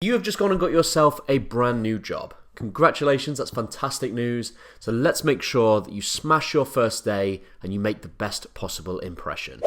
You have just gone and got yourself a brand new job. Congratulations, that's fantastic news. So let's make sure that you smash your first day and you make the best possible impression.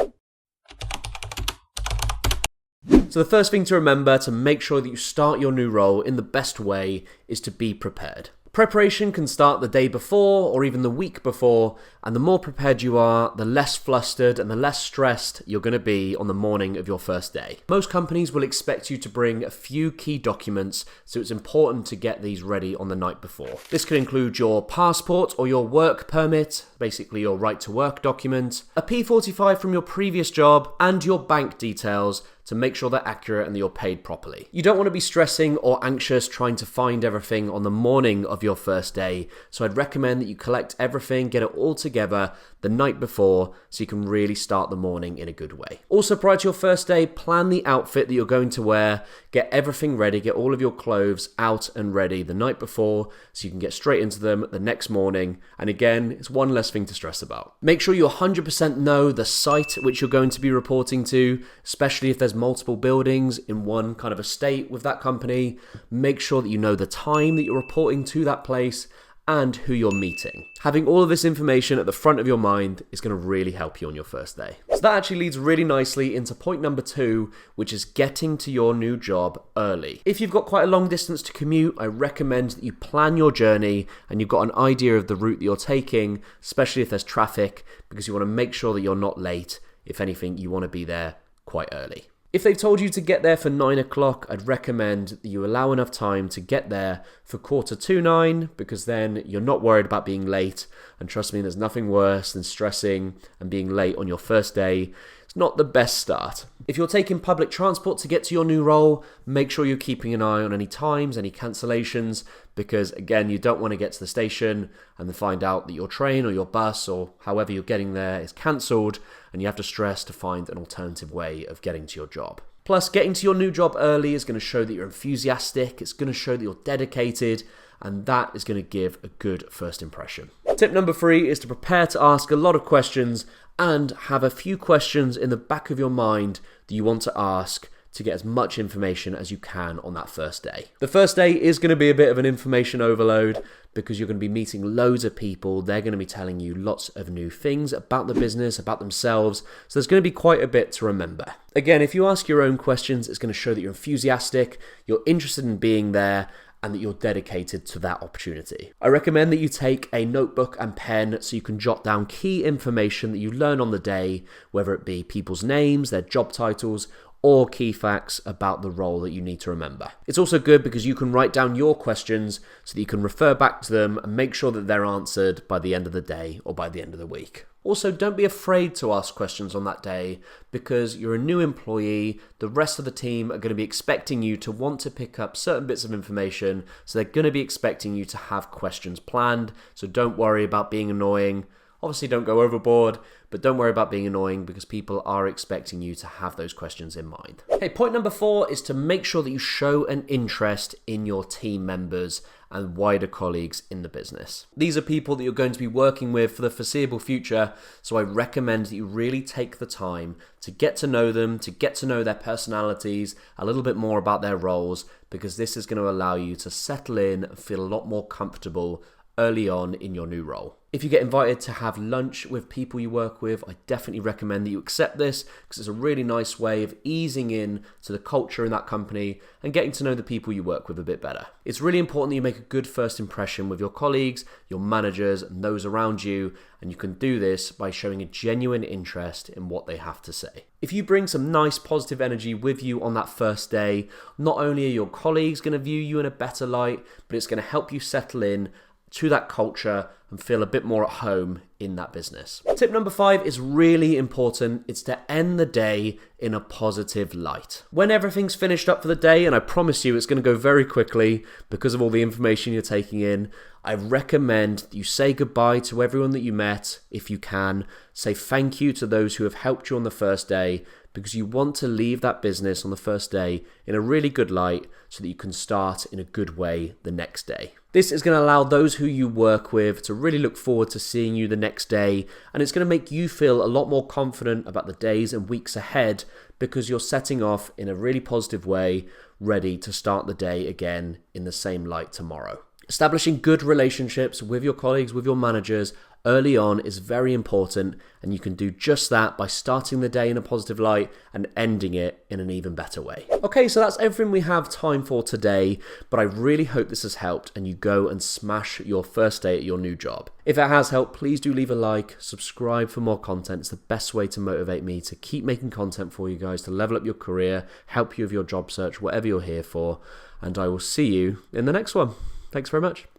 So the first thing to remember to make sure that you start your new role in the best way is to be prepared. Preparation can start the day before or even the week before, and the more prepared you are, the less flustered and the less stressed you're going to be on the morning of your first day. Most companies will expect you to bring a few key documents, so it's important to get these ready on the night before. This could include your passport or your work permit, basically your right to work document, a P45 from your previous job, and your bank details to make sure they're accurate and that you're paid properly. You don't want to be stressing or anxious trying to find everything on the morning of your first day, so I'd recommend that you collect everything, get it all together the night before so you can really start the morning in a good way. Also, prior to your first day, plan the outfit that you're going to wear, get everything ready, get all of your clothes out and ready the night before so you can get straight into them the next morning, and again, it's one less thing to stress about. Make sure you 100% know the site which you're going to be reporting to, especially if there's multiple buildings in one kind of estate with that company. Make sure that you know the time that you're reporting to that place and who you're meeting. Having all of this information at the front of your mind is going to really help you on your first day. So that actually leads really nicely into point number 2, which is getting to your new job early. If you've got quite a long distance to commute, I recommend that you plan your journey and you've got an idea of the route that you're taking, especially if there's traffic, because you want to make sure that you're not late. If anything, you want to be there quite early. If they've told you to get there for 9 o'clock, I'd recommend that you allow enough time to get there for 8:45, because then you're not worried about being late. And trust me, there's nothing worse than stressing and being late on your first day. It's not the best start. If you're taking public transport to get to your new role, make sure you're keeping an eye on any times, any cancellations, because again, you don't want to get to the station and then find out that your train or your bus or however you're getting there is cancelled and you have to stress to find an alternative way of getting to your job. Plus, getting to your new job early is going to show that you're enthusiastic, it's going to show that you're dedicated, and that is going to give a good first impression. Tip number 3 is to prepare to ask a lot of questions and have a few questions in the back of your mind that you want to ask to get as much information as you can on that first day. The first day is going to be a bit of an information overload because you're going to be meeting loads of people. They're going to be telling you lots of new things about the business, about themselves. So there's going to be quite a bit to remember. Again, if you ask your own questions, it's going to show that you're enthusiastic, you're interested in being there, and that you're dedicated to that opportunity. I recommend that you take a notebook and pen so you can jot down key information that you learn on the day, whether it be people's names, their job titles, or key facts about the role that you need to remember. It's also good because you can write down your questions so that you can refer back to them and make sure that they're answered by the end of the day or by the end of the week. Also, don't be afraid to ask questions on that day because you're a new employee. The rest of the team are going to be expecting you to want to pick up certain bits of information, so they're going to be expecting you to have questions planned. So don't worry about being annoying. Obviously, don't go overboard, but don't worry about being annoying because people are expecting you to have those questions in mind. Okay, point number 4 is to make sure that you show an interest in your team members and wider colleagues in the business. These are people that you're going to be working with for the foreseeable future, so I recommend that you really take the time to get to know them, to get to know their personalities, a little bit more about their roles, because this is going to allow you to settle in and feel a lot more comfortable early on in your new role. If you get invited to have lunch with people you work with, I definitely recommend that you accept this because it's a really nice way of easing in to the culture in that company and getting to know the people you work with a bit better. It's really important that you make a good first impression with your colleagues, your managers, and those around you, and you can do this by showing a genuine interest in what they have to say. If you bring some nice positive energy with you on that first day, not only are your colleagues going to view you in a better light, but it's going to help you settle in to that culture and feel a bit more at home in that business. Tip number 5 is really important. It's to end the day in a positive light. When everything's finished up for the day, and I promise you it's going to go very quickly because of all the information you're taking in, I recommend that you say goodbye to everyone that you met if you can. Say thank you to those who have helped you on the first day, because you want to leave that business on the first day in a really good light so that you can start in a good way the next day. This is going to allow those who you work with to really look forward to seeing you the next day, and it's going to make you feel a lot more confident about the days and weeks ahead because you're setting off in a really positive way, ready to start the day again in the same light tomorrow. Establishing good relationships with your colleagues, with your managers early on is very important, and you can do just that by starting the day in a positive light and ending it in an even better way. Okay, so that's everything we have time for today, but I really hope this has helped and you go and smash your first day at your new job. If it has helped, please do leave a like, subscribe for more content. It's the best way to motivate me to keep making content for you guys, to level up your career, help you with your job search, whatever you're here for, and I will see you in the next one. Thanks very much.